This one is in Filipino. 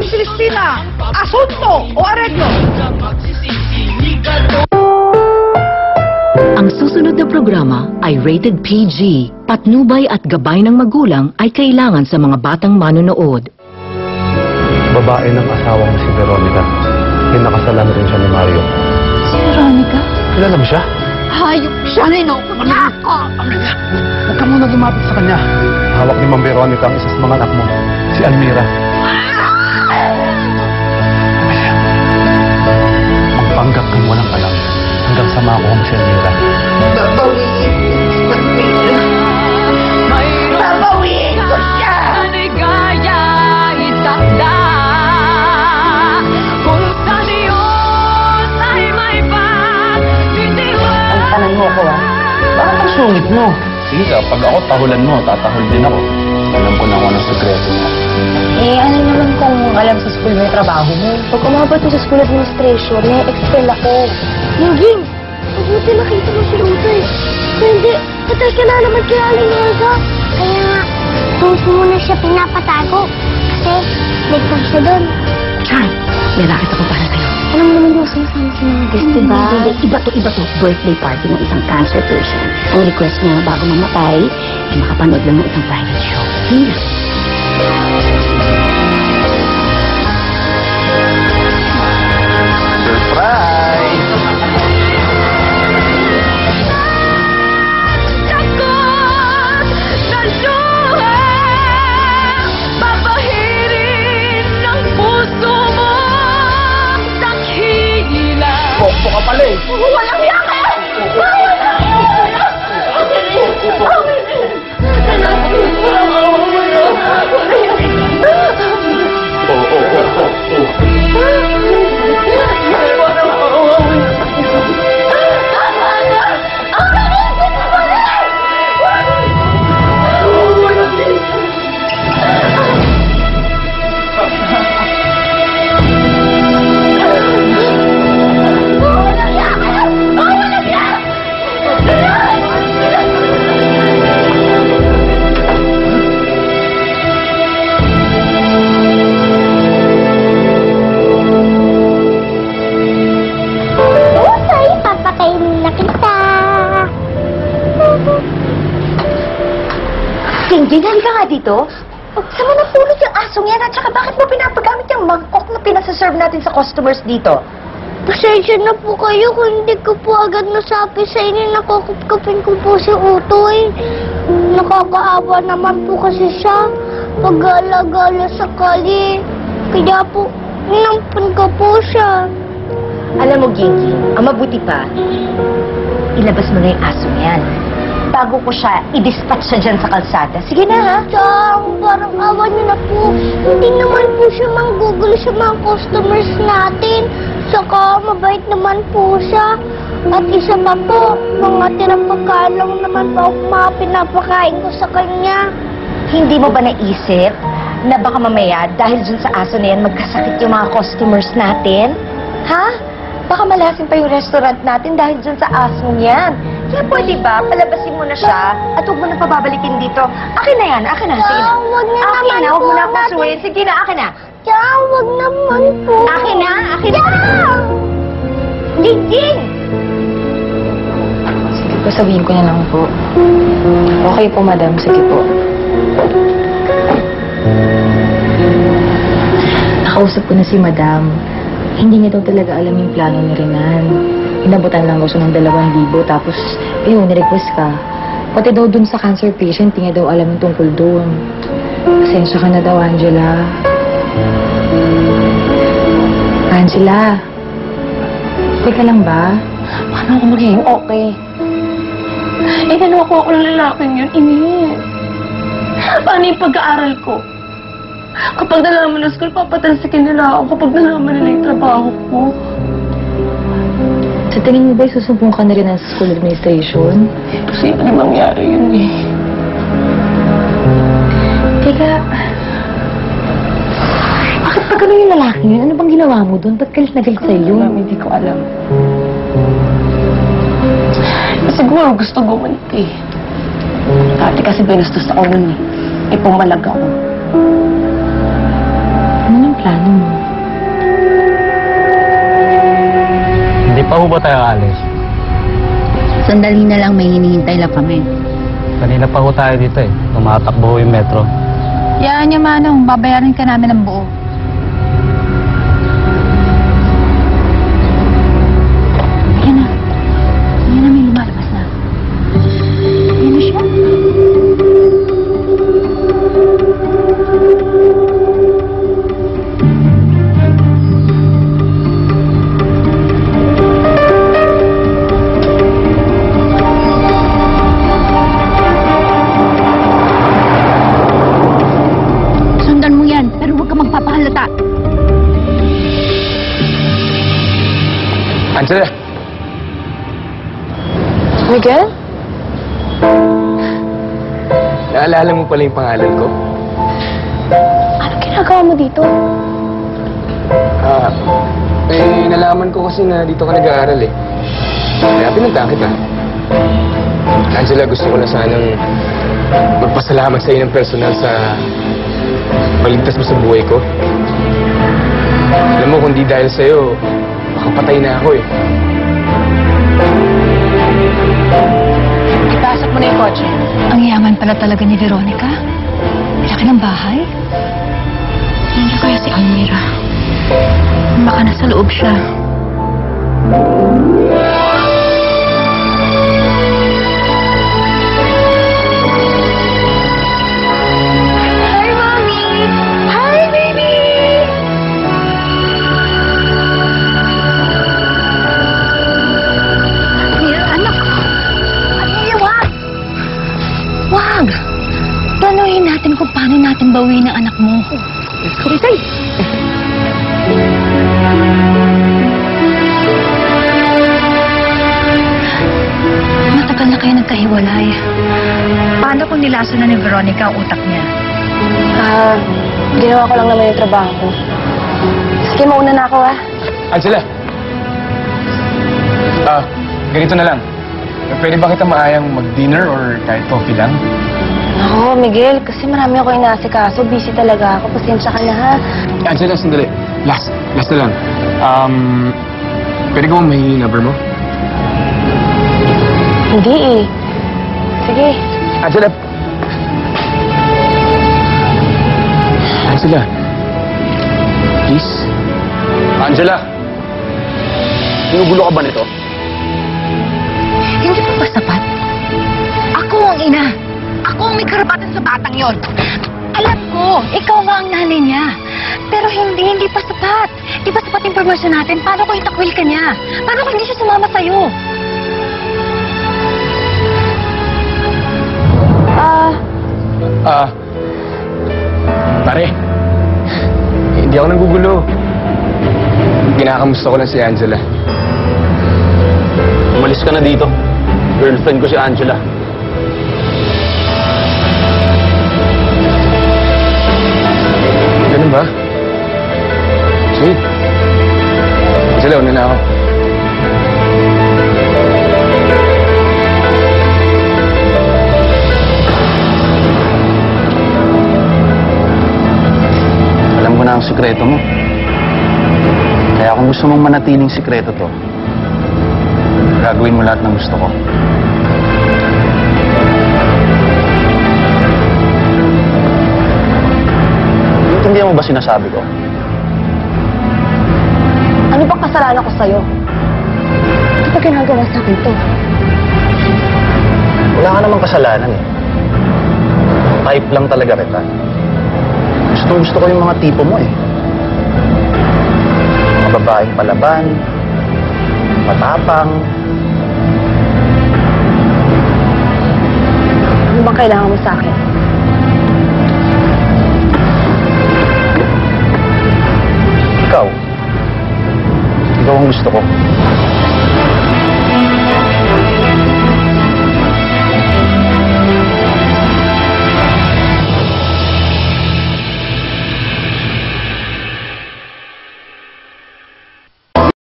San Cristina, asunto o areglo? Ang susunod na programa ay rated PG. Patnubay at gabay ng magulang ay kailangan sa mga batang manonood. Babae ng asawa mo si Veronica. Pinakasalan rin siya ni Mario. Si Veronica? Kilala mo siya? Hayop siya, ninoko niya ako! Huwag ka muna lumapit sa kanya. Hawak ni Ma'am Veronica ang isa sa mga anak mo, si Almira. Magpanggap kang walang alam hanggang sa makuha mo si Almira. Babawiin ko siya! Maligaya itakda kung sa Diyos ay may pagbitiwan. Ang tanan mo ko, bakit ang sungit mo? Sige ka, pag ako tahulan mo, tatahol din ako. Alam ko na kung anong sekreto mo. Ano naman kung alam sa school mo yung trabaho mo? Pag umabot mo sa school administration, may expel ako. Yung mabuti nakita mo si Ruta eh. Kung hindi, patay ka na naman kay Aling Elsa. Kaya nga, doon muna siya pinapatago. Kasi, ligtas siya doon. Char, may racket ako para sa'yo. Alam mo naman yung sumasama sa mga guest, diba? Iba to. Birthday party ng isang cancer patient. Ang request niya bago mamatay, ay makapanood lang ng isang private show. Hindi. Surprise! Takot na luha, papahirin ng puso mo, dakila. Bokso ka pala eh! Walang yakin! Ginggin, halika nga dito. Saan mo napulot yung asong yan? At saka bakit mo pinapagamit yung mangkok na pinasaserve natin sa customers dito? Pasensya na po kayo kung hindi ko po agad nasabi sa inyo. Nakakupkapin ko po si Utoy. Nakakaawa naman po kasi siya. Pag-alagala sa kali. Kaya po, inampan ko po siya. Alam mo, Ginggin, ang mabuti pa, ilabas mo na yung asong yan. Bago ko siya, i-dispatch siya dyan sa kalsada. Sige na, ha? Chang, parang awa niyo na po. Hindi naman po siya manggugulo sa mga customers natin. Saka, mabait naman po siya. At isa pa po, mga tirang pagkain lang naman po mga pinapakain ko sa kanya. Hindi mo ba naisip na baka mamaya, dahil dyan sa aso na yan, magkasakit yung mga customers natin? Ha? Baka malasin pa yung restaurant natin dahil dyan sa asong yan. Kaya pwede ba, palabasin mo na siya at huwag mo na pababalikin dito. Akin na yan, akin na. Sige na. Wag na Akin naman na, huwag mo na po akong suwayin. Sige na, akin na. Chang, wag naman po. Akin na, akin na. Ginggin! Sige po, sabihin ko na lang po. Okay po, madam. Sige po. Nakausap ko na si madam. Hindi niya daw talaga alam yung plano ni Renan. Inabutan lang daw siya ng 2,000, tapos, ayun, nirequest ka. Pati daw dun sa cancer patient, hindi niya daw alam yung tungkol dun. Pasensya ka na daw, Angela. Angela, okay ka lang ba? Paano ako magiging okay? Nakuha ko ng lalaking yun, ini. Paano yung pag-aaral ko? Kapag nalaman ng school, papatalsikin nila ako kapag nalaman nila yung trabaho ko. Sa tingin mo ba, susumbong ka na rin sa school administration? Posible mangyari yun eh. Teka, bakit pa ganun yung lalaki yun? Ano bang ginawa mo doon? Ba't galit na galit sa'yo? Hindi ko alam. Siguro gusto gumanti. Dati kasi binastos ako nun eh. Pumalag ako. Ano yung plano mo? Hindi pa ho ba tayo alis? Sandali na lang, may hinihintay lang kami. Kanina pa ho tayo dito eh. Tumatakbo ho yung metro. Yaan niya, Manong. Babayaran ka namin ng buo. Yan na. Yan na, may lumalabas na. Yan na siya. Sundan mo yan, pero huwag ka magpapahalata. Angela! Miguel? Naalala mo pala yung pangalan ko? Ano ginagawa mo dito? Nalaman ko kasi na dito ka nag-aaral eh. Kaya pinuntahan kita. Angela, gusto ko na sanang magpasalamat sa iyo ng personal sa paligtas mo sa buhay ko. Alam mo, kung di dahil sa'yo, makapatay na ako eh. Ipasok mo na yung kotse. Ang yaman pala talaga ni Veronica. Laki ng bahay. Hindi kaya si Almira. Baka nasa loob siya. Hi, Mommy! Hi, baby! Almira, anak ko. Almira, wag! Wag! Planuhin natin kung paano natin bawiin ang anak mo. Kuritay! Matagal na kayo nagkahiwalay. Paano kung nilaso na ni Veronica ang utak niya? Ginawa ko lang naman yung trabaho ko. Sige, mauna na ako, Angela! Ganito na lang. Pwede ba kita maayang mag-dinner or kahit coffee lang? Ako, Miguel, kasi marami ako inaasikaso. Busy talaga ako. Pasensya ka na, ha? Angela, sandali. Last na lang. Pwede ko bang mahingi yung number mo? Hindi, eh. Sige. Angela! Angela! Please? Angela! Ginugulo ka ba nito? Hindi pa ba sapat? Ako ang ina. Ako ang may karapatan sa batang yon. Alam ko, ikaw nga ang nanay niya. Pero hindi pa sapat. Di ba sapat impormasyon natin? Paano kung itakwil ka niya? Paano kung hindi siya sumama sa'yo? Pare. Hindi ako nagugulo. Kinakamusta ko lang si Angela. Umalis ka na dito. Girlfriend ko si Angela. Ganun ba? Sige. Angela, una na ako. Alam ko na ang sikreto mo. Kaya kung gusto mong manatiling sikreto to, gagawin mo lahat ng gusto ko. Intindihan mo ba sinasabi ko? Ano bang kasalanan ko sa'yo? Ano ba ginagawa sa akin to? Wala ka namang kasalanan eh. Type lang talaga kita. Gusto ko yung mga tipo mo eh. Mga babaeng palaban, matapang. Ano bang kailangan mo sa akin? Ikaw. Ikaw ang gusto ko.